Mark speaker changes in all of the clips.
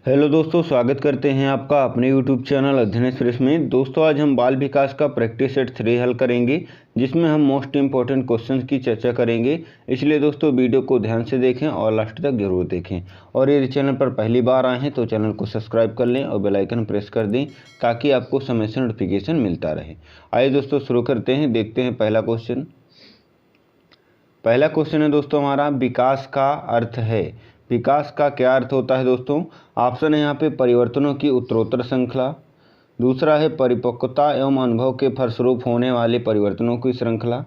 Speaker 1: Hello दोस्तों, स्वागत करते हैं आपका अपने यूट्यूब चैनल अध्ययन एक्सप्रेस में। दोस्तों आज हम बाल विकास का प्रैक्टिस सेट 3 हल करेंगे, जिसमें हम मोस्ट इंपॉर्टेंट क्वेश्चंस की चर्चा करेंगे। इसलिए दोस्तों वीडियो को ध्यान से देखें और लास्ट तक जरूर देखें। और यदि चैनल पर पहली बार आए हैं तो चैनल को सब्सक्राइब कर लें और बेल आइकन प्रेस कर दें, ताकि आपको समय से नोटिफिकेशन मिलता रहे। आइए दोस्तों शुरू करते हैं। देखते हैं पहला क्वेश्चन है दोस्तों हमारा, विकास का अर्थ है। विकास का क्या अर्थ होता है दोस्तों? ऑप्शन है यहाँ पे परिवर्तनों की उत्तरोत्तर श्रृंखला, दूसरा है परिपक्वता एवं अनुभव के फलस्वरूप होने वाले परिवर्तनों की श्रृंखला,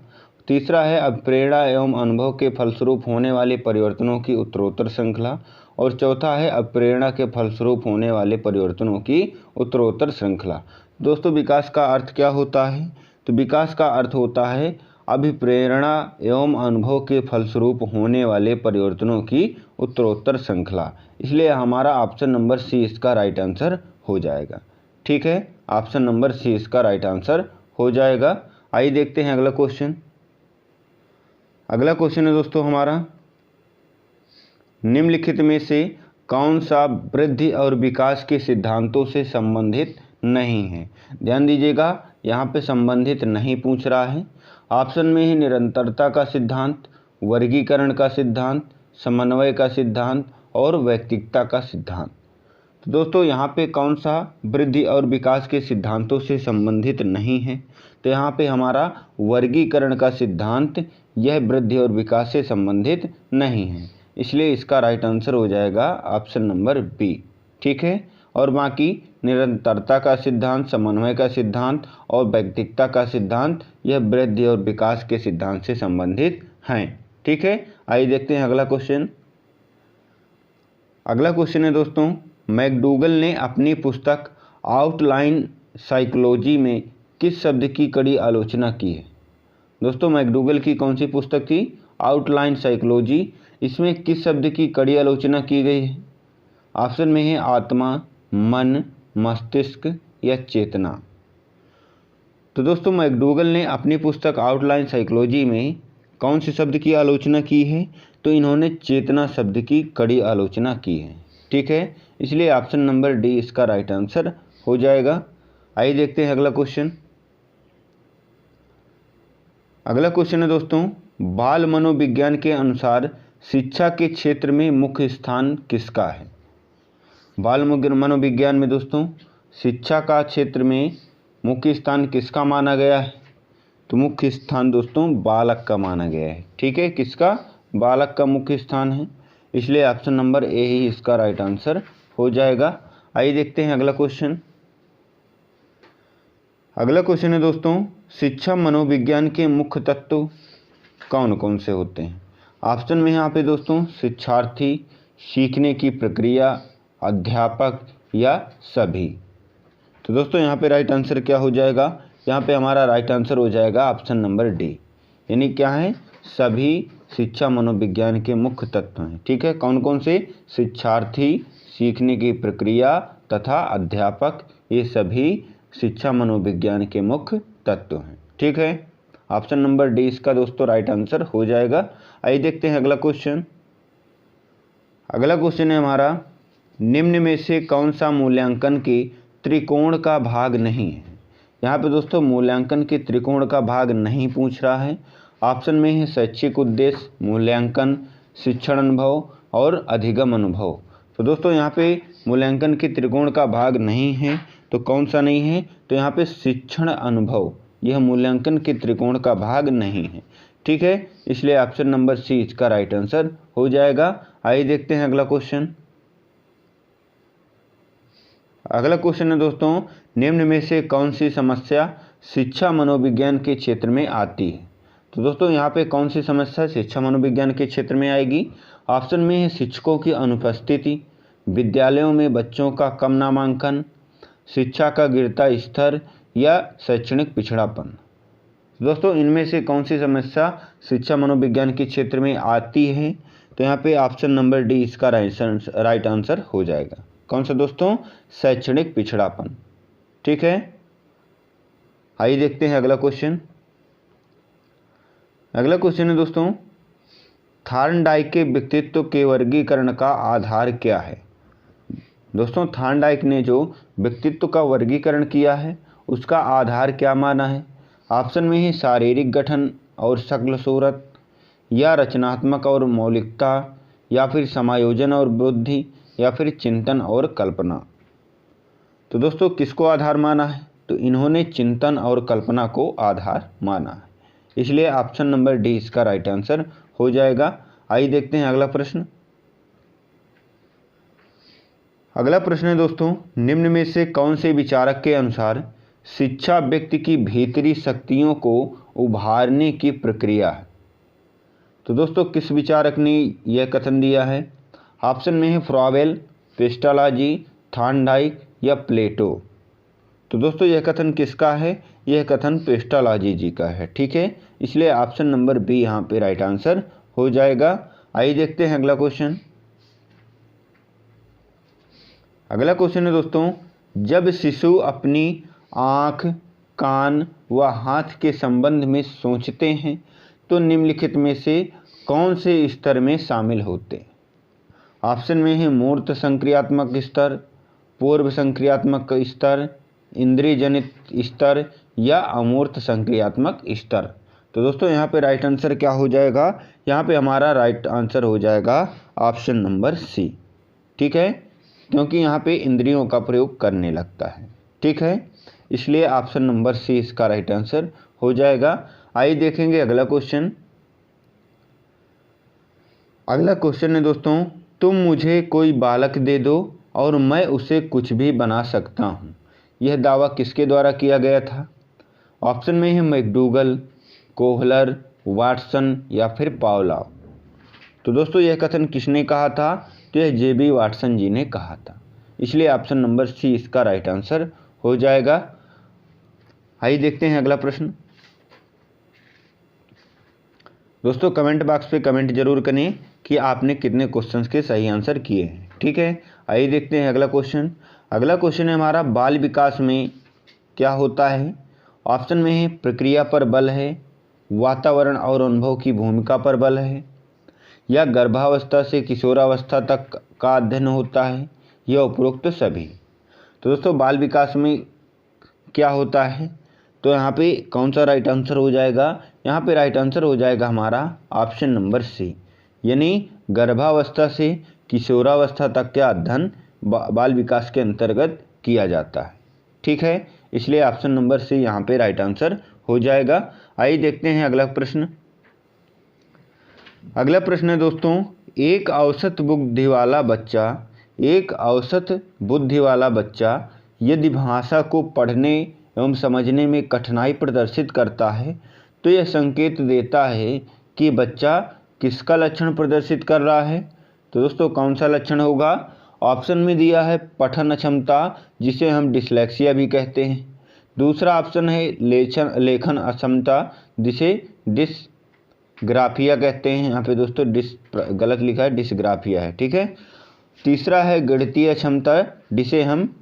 Speaker 1: तीसरा है अप्रेरणा एवं अनुभव के फलस्वरूप होने वाले परिवर्तनों की उत्तरोत्तर श्रृंखला, और चौथा है अप्रेरणा के फलस्वरूप होने वाले परिवर्तनों की उत्तरोत्तर श्रृंखला। दोस्तों विकास का अर्थ क्या होता है? तो विकास का अर्थ होता है अभिप्रेरणा एवं अनुभव के फलस्वरूप होने वाले परिवर्तनों की उत्तरोत्तर श्रृंखला। इसलिए हमारा ऑप्शन नंबर सी इसका राइट आंसर हो जाएगा। ठीक है, ऑप्शन नंबर सी इसका राइट आंसर हो जाएगा। आइए देखते हैं अगला क्वेश्चन है दोस्तों हमारा, निम्नलिखित में से कौन सा वृद्धि और विकास के सिद्धांतों से संबंधित नहीं है? ध्यान दीजिएगा, यहाँ पे संबंधित नहीं पूछ रहा है। ऑप्शन में है निरंतरता का सिद्धांत, वर्गीकरण का सिद्धांत, समन्वय का सिद्धांत और वैयक्तिकता का सिद्धांत। तो दोस्तों यहाँ पे कौन सा वृद्धि और विकास के सिद्धांतों से संबंधित नहीं है? तो यहाँ पे हमारा वर्गीकरण का सिद्धांत यह वृद्धि और विकास से संबंधित नहीं है। इसलिए इसका राइट आंसर हो जाएगा ऑप्शन नंबर बी। ठीक है, और बाकी निरंतरता का सिद्धांत, समन्वय का सिद्धांत और वैयक्तिकता का सिद्धांत यह वृद्धि और विकास के सिद्धांत से संबंधित हैं। ठीक है, आइए देखते हैं अगला क्वेश्चन है दोस्तों, मैकडूगल ने अपनी पुस्तक आउटलाइन साइकोलॉजी में किस शब्द की कड़ी आलोचना की है? दोस्तों मैकडूगल की कौन सी पुस्तक थी? Outline psychology. इसमें किस शब्द की कड़ी आलोचना की गई है? ऑप्शन में है आत्मा, मन, मस्तिष्क या चेतना। तो दोस्तों मैकडूगल ने अपनी पुस्तक आउटलाइन साइकोलॉजी में कौन से शब्द की आलोचना की है? तो इन्होंने चेतना शब्द की कड़ी आलोचना की है। ठीक है, इसलिए ऑप्शन नंबर डी इसका राइट आंसर हो जाएगा। आइए देखते हैं अगला क्वेश्चन है दोस्तों, बाल मनोविज्ञान के अनुसार शिक्षा के क्षेत्र में मुख्य स्थान किसका है? बाल मनोविज्ञान में दोस्तों शिक्षा का क्षेत्र में मुख्य स्थान किसका माना गया है? तो मुख्य स्थान दोस्तों बालक का माना गया है। ठीक है, किसका? बालक का मुख्य स्थान है। इसलिए ऑप्शन नंबर ए ही इसका राइट आंसर हो जाएगा। आइए देखते हैं अगला क्वेश्चन है दोस्तों, शिक्षा मनोविज्ञान के मुख्य तत्व कौन कौन से होते हैं? ऑप्शन में यहाँ पे दोस्तों शिक्षार्थी, सीखने की प्रक्रिया, अध्यापक या सभी। तो दोस्तों यहाँ पे राइट आंसर क्या हो जाएगा? यहाँ पे हमारा राइट आंसर हो जाएगा ऑप्शन नंबर डी, यानी क्या है? सभी शिक्षा मनोविज्ञान के मुख्य तत्व हैं। ठीक है, कौन कौन से? शिक्षार्थी, सीखने की प्रक्रिया तथा अध्यापक, ये सभी शिक्षा मनोविज्ञान के मुख्य तत्व हैं। ठीक है, ऑप्शन नंबर डी इसका दोस्तों राइट आंसर हो जाएगा। आइए देखते हैं अगला क्वेश्चन है हमारा, निम्न में से कौन सा मूल्यांकन के त्रिकोण का भाग नहीं है? यहाँ पे दोस्तों मूल्यांकन के त्रिकोण का भाग नहीं पूछ रहा है। ऑप्शन में है शैक्षिक उद्देश्य, मूल्यांकन, शिक्षण अनुभव और अधिगम अनुभव। तो दोस्तों यहाँ पे मूल्यांकन के त्रिकोण का भाग नहीं है, तो कौन सा नहीं है? तो यहाँ पे शिक्षण अनुभव, यह मूल्यांकन के त्रिकोण का भाग नहीं है। ठीक है, इसलिए ऑप्शन नंबर सी इसका राइट आंसर हो जाएगा। आइए देखते हैं अगला क्वेश्चन है दोस्तों, निम्न में से कौन सी समस्या शिक्षा मनोविज्ञान के क्षेत्र में आती है? तो दोस्तों यहाँ पे कौन सी समस्या शिक्षा मनोविज्ञान के क्षेत्र में आएगी? ऑप्शन में है शिक्षकों की अनुपस्थिति, विद्यालयों में बच्चों का कम नामांकन, शिक्षा का गिरता स्तर या शैक्षणिक पिछड़ापन। दोस्तों इनमें से कौन सी समस्या शिक्षा मनोविज्ञान के क्षेत्र में आती है? तो यहाँ पे ऑप्शन नंबर डी इसका राइट आंसर हो जाएगा। कौन सा दोस्तों? शैक्षणिक पिछड़ापन। ठीक है, आइए देखते हैं अगला क्वेश्चन है दोस्तों, थॉर्नडाइक के व्यक्तित्व के वर्गीकरण का आधार क्या है? दोस्तों थार्नडाइक ने जो व्यक्तित्व का वर्गीकरण किया है उसका आधार क्या माना है? ऑप्शन में है शारीरिक गठन और शक्ल सूरत, या रचनात्मक और मौलिकता, या फिर समायोजन और बुद्धि, या फिर चिंतन और कल्पना। तो दोस्तों किसको आधार माना है? तो इन्होंने चिंतन और कल्पना को आधार माना है, इसलिए ऑप्शन नंबर डी इसका राइट आंसर हो जाएगा। आइए देखते हैं अगला प्रश्न। अगला प्रश्न है दोस्तों, निम्न में से कौन से विचारक के अनुसार शिक्षा व्यक्ति की भीतरी शक्तियों को उभारने की प्रक्रिया है? तो दोस्तों किस विचारक ने यह कथन दिया है? ऑप्शन में है फ्रॉवेल, पेस्टालॉजी, थार्नडाइक या प्लेटो। तो दोस्तों यह कथन किसका है? यह कथन पेस्टालॉजी जी का है, ठीक है, इसलिए ऑप्शन नंबर बी यहाँ पे राइट आंसर हो जाएगा। आइए देखते हैं अगला क्वेश्चन। अगला क्वेश्चन है दोस्तों, जब शिशु अपनी आँख, कान व हाथ के संबंध में सोचते हैं तो निम्नलिखित में से कौन से स्तर में शामिल होते हैं? ऑप्शन में है मूर्त संक्रियात्मक स्तर, पूर्व संक्रियात्मक स्तर, इंद्रिय जनित स्तर या अमूर्त संक्रियात्मक स्तर। तो दोस्तों यहाँ पे राइट आंसर क्या हो जाएगा? यहाँ पे हमारा राइट आंसर हो जाएगा ऑप्शन नंबर सी, ठीक है, क्योंकि यहाँ पे इंद्रियों का प्रयोग करने लगता है, ठीक है, इसलिए ऑप्शन नंबर सी इसका राइट आंसर हो जाएगा। आइए देखेंगे अगला क्वेश्चन। अगला क्वेश्चन है दोस्तों, तुम मुझे कोई बालक दे दो और मैं उसे कुछ भी बना सकता हूँ, यह दावा किसके द्वारा किया गया था? ऑप्शन में है मैकडूगल, कोहलर, वाटसन या फिर पावलोव। तो दोस्तों यह कथन किसने कहा था? तो यह जेबी वाटसन जी ने कहा था, इसलिए ऑप्शन नंबर सी इसका राइट आंसर हो जाएगा। आइए देखते हैं अगला प्रश्न। दोस्तों कमेंट बॉक्स पे कमेंट जरूर करें कि आपने कितने क्वेश्चंस के सही आंसर किए हैं, ठीक है। आइए देखते हैं अगला क्वेश्चन। अगला क्वेश्चन है हमारा, बाल विकास में क्या होता है? ऑप्शन में है प्रक्रिया पर बल है, वातावरण और अनुभव की भूमिका पर बल है, या गर्भावस्था से किशोरावस्था तक का अध्ययन होता है, या उपरोक्त सभी। तो दोस्तों बाल विकास में क्या होता है? तो यहाँ पे कौन सा राइट आंसर हो जाएगा? यहाँ पे राइट आंसर हो जाएगा हमारा ऑप्शन नंबर सी, यानी गर्भावस्था से किशोरावस्था तक का अध्ययन बाल विकास के अंतर्गत किया जाता है, ठीक है, इसलिए ऑप्शन नंबर सी यहाँ पे राइट आंसर हो जाएगा। आइए देखते हैं अगला प्रश्न। अगला प्रश्न है दोस्तों, एक औसत बुद्धि वाला बच्चा यदि भाषा को पढ़ने एवं समझने में कठिनाई प्रदर्शित करता है तो यह संकेत देता है कि बच्चा किसका लक्षण प्रदर्शित कर रहा है? तो दोस्तों कौन सा लक्षण होगा? ऑप्शन में दिया है पठन अक्षमता, जिसे हम डिसलेक्सिया भी कहते हैं। दूसरा ऑप्शन है लेखन अक्षमता, जिसे डिसग्राफिया कहते हैं। यहाँ पे दोस्तों गलत लिखा है, डिसग्राफिया है, ठीक है। तीसरा है गणितीय अक्षमता, जिसे हम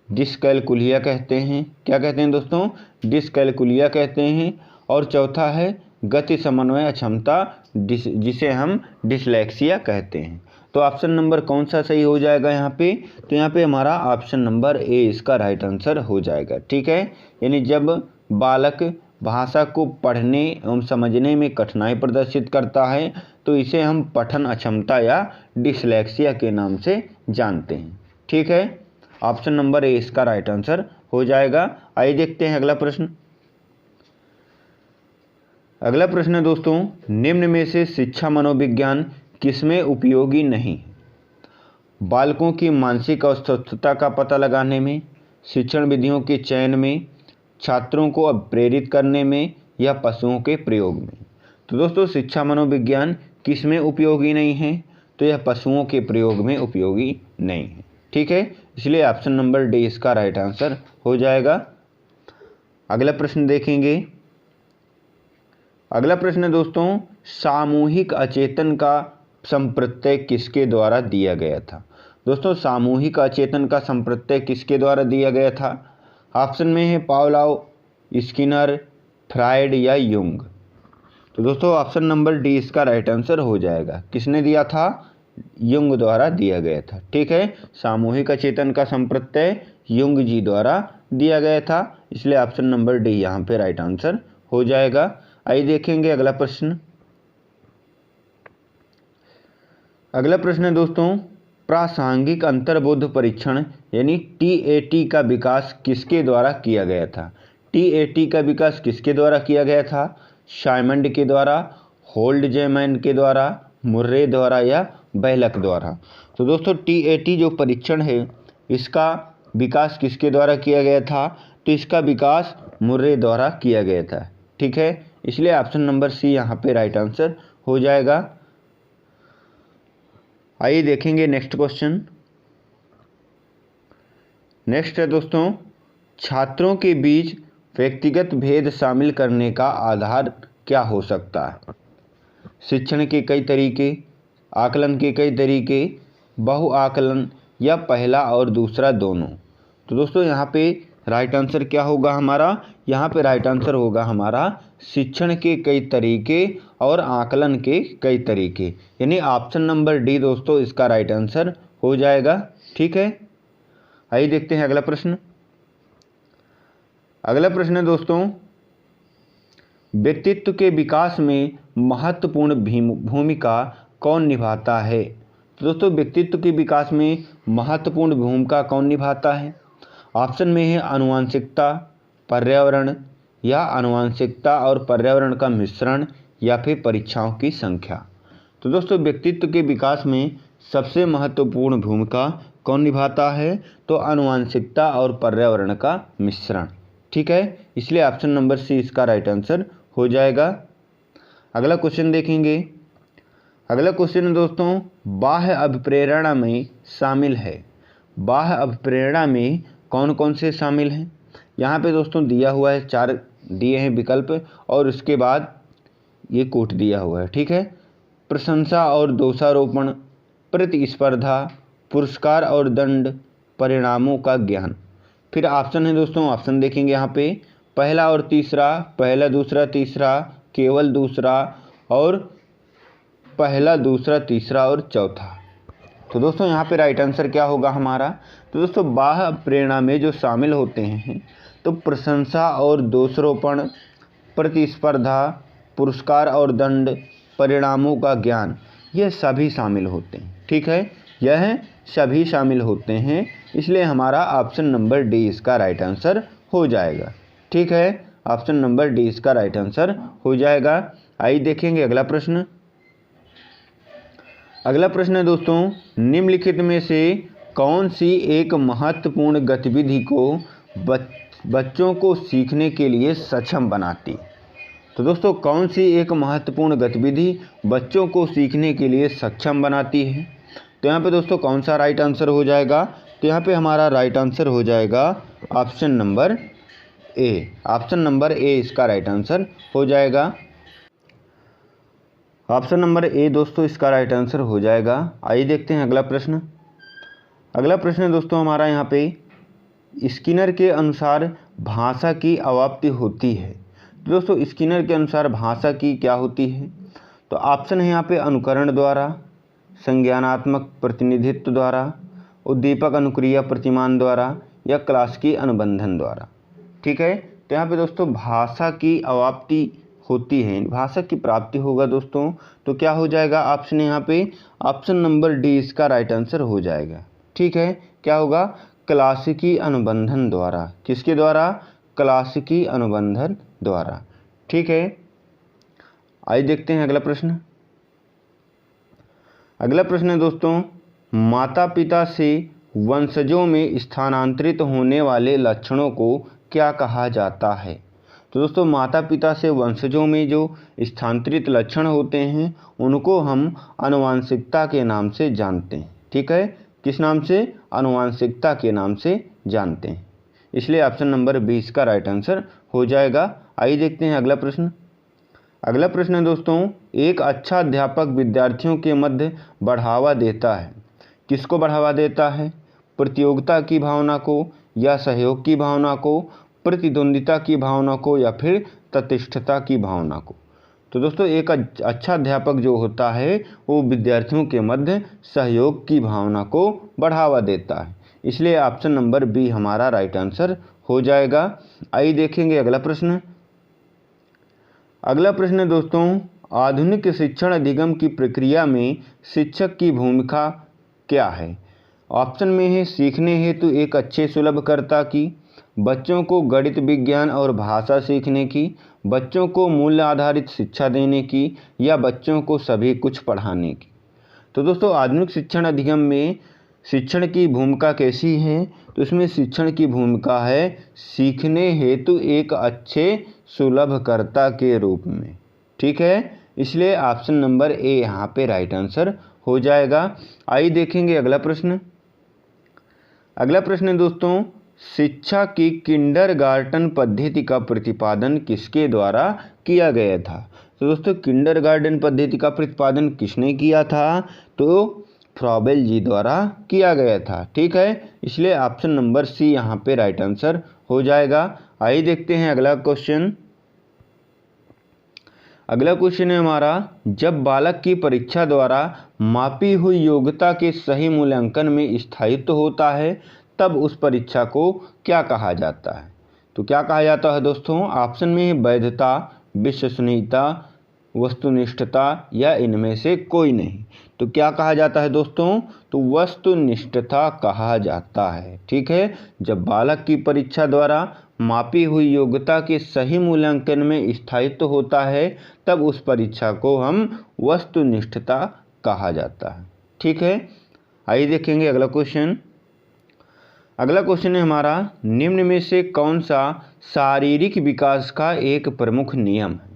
Speaker 1: डिसकैलकुलिया कहते हैं। क्या कहते हैं दोस्तों? डिसकैलकुलिया कहते हैं। और चौथा है गति समन्वय अक्षमता, जिसे हम डिसलेक्सिया कहते हैं। तो ऑप्शन नंबर कौन सा सही हो जाएगा यहाँ पे? तो यहाँ पे हमारा ऑप्शन नंबर ए इसका राइट आंसर हो जाएगा, ठीक है। यानी जब बालक भाषा को पढ़ने एवं समझने में कठिनाई प्रदर्शित करता है तो इसे हम पठन अक्षमता या डिसलेक्सिया के नाम से जानते हैं, ठीक है। ऑप्शन नंबर ए इसका राइट आंसर हो जाएगा। आइए देखते हैं अगला प्रश्न। अगला प्रश्न है दोस्तों, निम्न में से शिक्षा मनोविज्ञान किसमें उपयोगी नहीं? बालकों की मानसिक अस्वस्थता का पता लगाने में, शिक्षण विधियों के चयन में, छात्रों को प्रेरित करने में, या पशुओं के प्रयोग में। तो दोस्तों शिक्षा मनोविज्ञान किस में उपयोगी नहीं है? तो यह पशुओं के प्रयोग में उपयोगी नहीं है, ठीक है, इसलिए ऑप्शन नंबर डी इसका राइट आंसर हो जाएगा। अगला प्रश्न देखेंगे। अगला प्रश्न है दोस्तों, सामूहिक अचेतन का संप्रत्यय किसके द्वारा दिया गया था? दोस्तों सामूहिक अचेतन का संप्रत्यय किसके द्वारा दिया गया था? ऑप्शन में है पावलोव, स्किनर, फ्रायड या युंग। तो दोस्तों ऑप्शन नंबर डी इसका राइट आंसर हो जाएगा। किसने दिया था? युंग द्वारा दिया गया था। ठीक है, सामूहिक अचेतन का संप्रत्यय युंग जी द्वारा दिया गया था, इसलिए ऑप्शन नंबर डी यहाँ पे राइट आंसर हो जाएगा। आइए देखेंगे अगला प्रश्न। अगला प्रश्न है दोस्तों, प्रासंगिक अंतर्बोध परीक्षण यानी TAT का विकास किसके द्वारा किया गया था? TAT का विकास किसके द्वारा किया गया था? साइमंड के द्वारा, होल्डजेमैन के द्वारा, मुर्रे द्वारा या बेहलक द्वारा? तो दोस्तों TAT जो परीक्षण है इसका विकास किसके द्वारा किया गया था? तो इसका विकास मुर्रे द्वारा किया गया था। ठीक है, इसलिए ऑप्शन नंबर सी यहाँ पे राइट आंसर हो जाएगा। आइए देखेंगे नेक्स्ट क्वेश्चन। नेक्स्ट है दोस्तों, छात्रों के बीच व्यक्तिगत भेद शामिल करने का आधार क्या हो सकता है? शिक्षण के कई तरीके, आकलन के कई तरीके, बहु आकलन या पहला और दूसरा दोनों? तो दोस्तों यहाँ पे राइट आंसर क्या होगा हमारा? यहाँ पे राइट आंसर होगा हमारा शिक्षण के कई तरीके और आकलन के कई तरीके, यानी ऑप्शन नंबर डी दोस्तों इसका राइट आंसर हो जाएगा। ठीक है, आइए देखते हैं अगला प्रश्न। अगला प्रश्न है दोस्तों, व्यक्तित्व के विकास में महत्वपूर्ण भूमिका कौन निभाता है? तो दोस्तों व्यक्तित्व के विकास में महत्वपूर्ण भूमिका कौन निभाता है? ऑप्शन में है आनुवंशिकता, पर्यावरण या आनुवंशिकता और पर्यावरण का मिश्रण या फिर परीक्षाओं की संख्या? तो दोस्तों व्यक्तित्व के विकास में सबसे महत्वपूर्ण भूमिका कौन निभाता है? तो आनुवंशिकता और पर्यावरण का मिश्रण। ठीक है, इसलिए ऑप्शन नंबर सी इसका राइट आंसर हो जाएगा। अगला क्वेश्चन देखेंगे। अगला क्वेश्चन दोस्तों, बाह्य अभिप्रेरणा में शामिल है। बाह्य अभिप्रेरणा में कौन कौन से शामिल हैं? यहाँ पे दोस्तों दिया हुआ है, 4 दिए हैं विकल्प और उसके बाद ये कोट दिया हुआ है। ठीक है, प्रशंसा और दोषारोपण, प्रतिस्पर्धा, पुरस्कार और दंड, परिणामों का ज्ञान। फिर ऑप्शन है दोस्तों, ऑप्शन देखेंगे यहाँ पे, पहला और तीसरा, पहला दूसरा तीसरा, केवल दूसरा और पहला दूसरा तीसरा और चौथा। तो दोस्तों यहाँ पे राइट आंसर क्या होगा हमारा? तो दोस्तों बाह्य प्रेरणा में जो शामिल होते हैं तो प्रशंसा और दोषारोपण, प्रतिस्पर्धा, पुरस्कार और दंड, परिणामों का ज्ञान, ये सभी शामिल होते हैं। ठीक है, यह सभी शामिल होते हैं, इसलिए हमारा ऑप्शन नंबर डी इसका राइट आंसर हो जाएगा। ठीक है, ऑप्शन नंबर डी इसका राइट आंसर हो जाएगा। आइए देखेंगे अगला प्रश्न। अगला प्रश्न है दोस्तों, निम्नलिखित में से कौन सी एक महत्वपूर्ण गतिविधि को बच्चों को सीखने के लिए सक्षम बनाती? तो दोस्तों कौन सी एक महत्वपूर्ण गतिविधि बच्चों को सीखने के लिए सक्षम बनाती है? तो यहाँ पे दोस्तों कौन सा राइट आंसर हो जाएगा? तो यहाँ पे हमारा राइट आंसर हो जाएगा option number A. Option number A इसका राइट आंसर हो जाएगा। ऑप्शन नंबर ए दोस्तों इसका राइट आंसर हो जाएगा। आइए देखते हैं अगला प्रश्न। अगला प्रश्न दोस्तों हमारा यहाँ पे, स्किनर के अनुसार भाषा की अवाप्ति होती है। तो दोस्तों स्किनर के अनुसार भाषा की क्या होती है? तो ऑप्शन है यहाँ पे अनुकरण द्वारा, संज्ञानात्मक प्रतिनिधित्व द्वारा, उद्दीपक अनुक्रिया प्रतिमान द्वारा या क्लासिकी अनुबंधन द्वारा। ठीक है, तो यहाँ पे दोस्तों भाषा की अवाप्ति होती है, भाषा की प्राप्ति होगा दोस्तों, तो क्या हो जाएगा ऑप्शन यहाँ पे, ऑप्शन नंबर डी इसका राइट आंसर हो जाएगा। ठीक है, क्या होगा? क्लासिकी अनुबंधन द्वारा। किसके द्वारा? क्लासिकी अनुबंधन द्वारा। ठीक है, आइए देखते हैं अगला प्रश्न। अगला प्रश्न है दोस्तों, माता पिता से वंशजों में स्थानांतरित होने वाले लक्षणों को क्या कहा जाता है? तो दोस्तों माता पिता से वंशजों में जो स्थानांतरित लक्षण होते हैं उनको हम आनुवंशिकता के नाम से जानते हैं। ठीक है, किस नाम से? आनुवंशिकता के नाम से जानते हैं, इसलिए ऑप्शन नंबर 20 का राइट आंसर हो जाएगा। आइए देखते हैं अगला प्रश्न। अगला प्रश्न है दोस्तों, एक अच्छा अध्यापक विद्यार्थियों के मध्य बढ़ावा देता है। किसको बढ़ावा देता है? प्रतियोगिता की भावना को या सहयोग की भावना को, प्रतिद्वंदिता की भावना को या फिर तटस्थता की भावना को। तो दोस्तों एक अच्छा अध्यापक जो होता है वो विद्यार्थियों के मध्य सहयोग की भावना को बढ़ावा देता है, इसलिए ऑप्शन नंबर बी हमारा राइट आंसर हो जाएगा। आइए देखेंगे अगला प्रश्न। अगला प्रश्न है दोस्तों, आधुनिक शिक्षण अधिगम की प्रक्रिया में शिक्षक की भूमिका क्या है? ऑप्शन में है सीखने हेतु एक अच्छे सुलभकर्ता की, बच्चों को गणित विज्ञान और भाषा सीखने की, बच्चों को मूल्य आधारित शिक्षा देने की, या बच्चों को सभी कुछ पढ़ाने की। तो दोस्तों आधुनिक शिक्षण अधिगम में शिक्षण की भूमिका कैसी है? तो इसमें शिक्षण की भूमिका है सीखने हेतु एक अच्छे सुलभकर्ता के रूप में। ठीक है, इसलिए ऑप्शन नंबर ए यहाँ पे राइट आंसर हो जाएगा। आइए देखेंगे अगला प्रश्न। अगला प्रश्न है दोस्तों, शिक्षा की किंडरगार्टन पद्धति का प्रतिपादन किसके द्वारा किया गया था? तो दोस्तों किंडरगार्टन पद्धति का प्रतिपादन किसने किया था? तो फ्रॉबेल जी द्वारा किया गया था। ठीक है, इसलिए ऑप्शन नंबर सी यहाँ पे राइट आंसर हो जाएगा। आइए देखते हैं अगला क्वेश्चन। अगला क्वेश्चन है हमारा, जब बालक की परीक्षा द्वारा मापी हुई योग्यता के सही मूल्यांकन में स्थायित्व होता है तब उस परीक्षा को क्या कहा जाता है? तो क्या कहा जाता है दोस्तों? ऑप्शन में है वैधता, विश्वसनीयता, वस्तुनिष्ठता, या इनमें से कोई नहीं। तो क्या कहा जाता है दोस्तों? तो वस्तुनिष्ठता कहा जाता है। ठीक है, जब बालक की परीक्षा द्वारा मापी हुई योग्यता के सही मूल्यांकन में स्थायित्व होता है तब उस परीक्षा को हम वस्तुनिष्ठता कहा जाता है। ठीक है, आइए देखेंगे अगला क्वेश्चन। अगला क्वेश्चन है हमारा, निम्न में से कौन सा शारीरिक विकास का एक प्रमुख नियम है?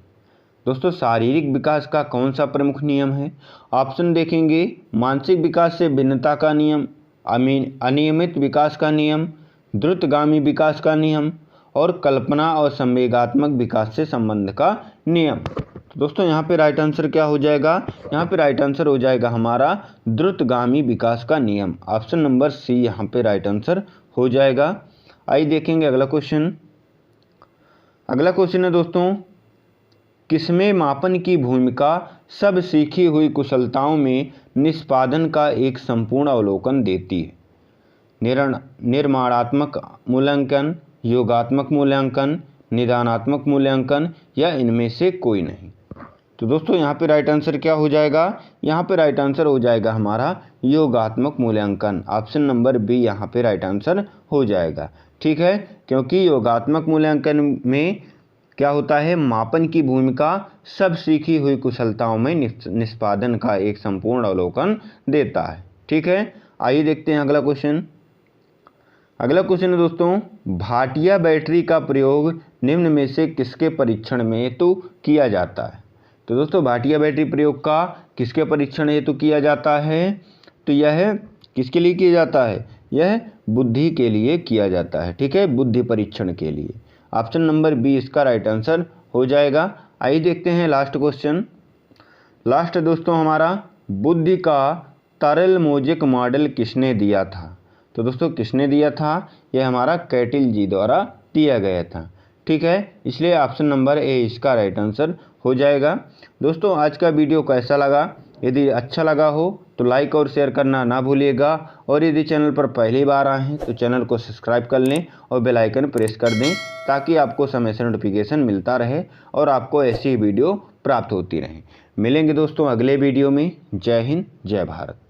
Speaker 1: दोस्तों शारीरिक विकास का कौन सा प्रमुख नियम है? ऑप्शन देखेंगे, मानसिक विकास से भिन्नता का नियम, अनियमित विकास का नियम, द्रुतगामी विकास का नियम, और कल्पना और संवेगात्मक विकास से संबंध का नियम। तो दोस्तों यहाँ पे राइट आंसर क्या हो जाएगा? यहाँ पे राइट आंसर हो जाएगा हमारा द्रुतगामी विकास का नियम। ऑप्शन नंबर सी यहाँ पे राइट आंसर हो जाएगा। आइए देखेंगे अगला क्वेश्चन। अगला क्वेश्चन है दोस्तों, किसमें मापन की भूमिका सब सीखी हुई कुशलताओं में निष्पादन का एक संपूर्ण अवलोकन देती है? निर्माणात्मक मूल्यांकन, योगात्मक मूल्यांकन, निदानात्मक मूल्यांकन, या इनमें से कोई नहीं। तो दोस्तों यहाँ पे राइट आंसर क्या हो जाएगा? यहाँ पे राइट आंसर हो जाएगा हमारा योगात्मक मूल्यांकन। ऑप्शन नंबर बी यहाँ पे राइट आंसर हो जाएगा। ठीक है, क्योंकि योगात्मक मूल्यांकन में क्या होता है? मापन की भूमिका सब सीखी हुई कुशलताओं में निष्पादन का एक संपूर्ण अवलोकन देता है। ठीक है, आइए देखते हैं अगला क्वेश्चन। अगला क्वेश्चन है दोस्तों, भाटिया बैटरी का प्रयोग निम्न में से किसके परीक्षण में हेतु किया जाता है? तो दोस्तों भाटिया बैटरी प्रयोग का किसके परीक्षण हेतु किया जाता है? तो यह किसके लिए किया जाता है? यह बुद्धि के लिए किया जाता है। ठीक है, बुद्धि परीक्षण के लिए। ऑप्शन नंबर बी इसका राइट आंसर हो जाएगा। आइए देखते हैं लास्ट क्वेश्चन। लास्ट दोस्तों हमारा, बुद्धि का तरल मोजेक मॉडल किसने दिया था? तो दोस्तों किसने दिया था? यह हमारा कैटिल जी द्वारा दिया गया था। ठीक है, इसलिए ऑप्शन नंबर ए इसका राइट आंसर हो जाएगा। दोस्तों आज का वीडियो कैसा लगा? यदि अच्छा लगा हो तो लाइक और शेयर करना ना भूलिएगा, और यदि चैनल पर पहली बार आए हैं तो चैनल को सब्सक्राइब कर लें और बेल आइकन प्रेस कर दें ताकि आपको समय से नोटिफिकेशन मिलता रहे और आपको ऐसी वीडियो प्राप्त होती रहे। मिलेंगे दोस्तों अगले वीडियो में। जय हिंद, जय भारत।